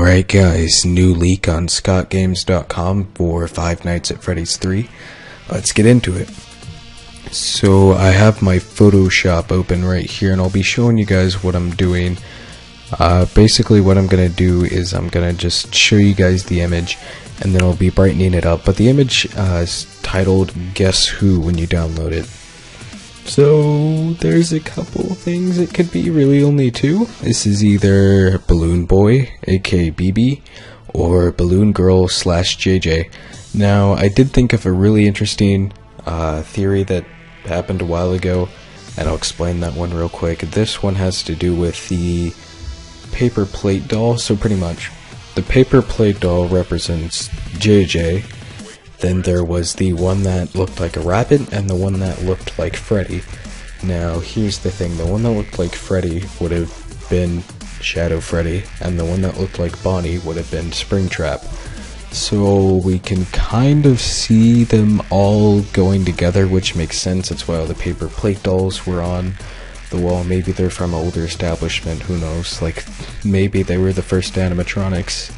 Alright guys, new leak on scottgames.com for Five Nights at Freddy's 3. Let's get into it. So I have my Photoshop open right here and I'll be showing you guys what I'm doing. Basically what I'm going to do is I'm going to just show you guys the image and then I'll be brightening it up. But the image is titled Guess Who when you download it. So there's a couple things. It could be really only two. This is either Balloon Boy, aka BB, or Balloon Girl / JJ. Now I did think of a really interesting theory that happened a while ago, and I'll explain that one real quick. This one has to do with the paper plate doll. So pretty much, the paper plate doll represents JJ. Then there was the one that looked like a rabbit and the one that looked like Freddy. Now here's the thing, the one that looked like Freddy would have been Shadow Freddy, and the one that looked like Bonnie would have been Springtrap. So we can kind of see them all going together, which makes sense. That's why all the paper plate dolls were on the wall. Maybe they're from an older establishment, who knows, like maybe they were the first animatronics,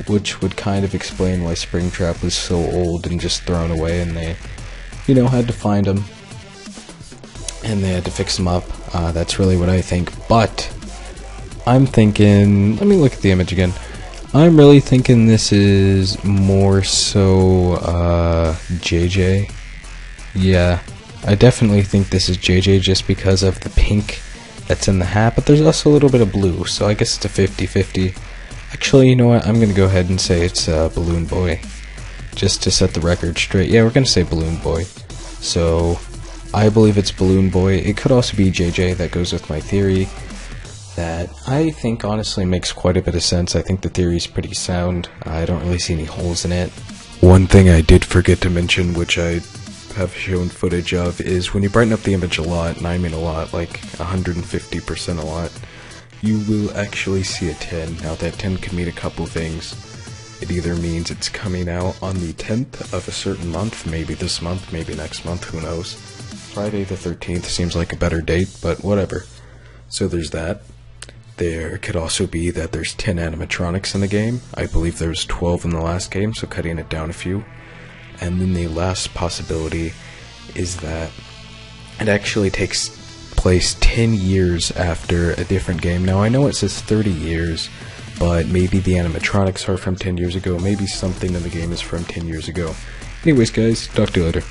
which would kind of explain why Springtrap was so old and just thrown away, and they, had to find him and they had to fix him up. That's really what I think. But I'm thinking, let me look at the image again. I'm really thinking this is more so JJ. Yeah, I definitely think this is JJ just because of the pink that's in the hat, but there's also a little bit of blue, so I guess it's a 50-50. Actually, you know what? I'm gonna go ahead and say it's Balloon Boy, just to set the record straight. Yeah, we're gonna say Balloon Boy. So I believe it's Balloon Boy. It could also be JJ. That goes with my theory that I think honestly makes quite a bit of sense. I think the theory is pretty sound. I don't really see any holes in it. One thing I did forget to mention, which I have shown footage of, is when you brighten up the image a lot, and I mean a lot, like 150% a lot, you will actually see a 10. Now that 10 can mean a couple things. It either means it's coming out on the 10th of a certain month, maybe this month, maybe next month, who knows. Friday the 13th seems like a better date, but whatever. So there's that. There could also be that there's 10 animatronics in the game. I believe there was 12 in the last game, so cutting it down a few. And then the last possibility is that it actually takes place 10 years after a different game. Now I know it says 30 years, but maybe the animatronics are from 10 years ago, maybe something in the game is from 10 years ago. Anyways guys, talk to you later.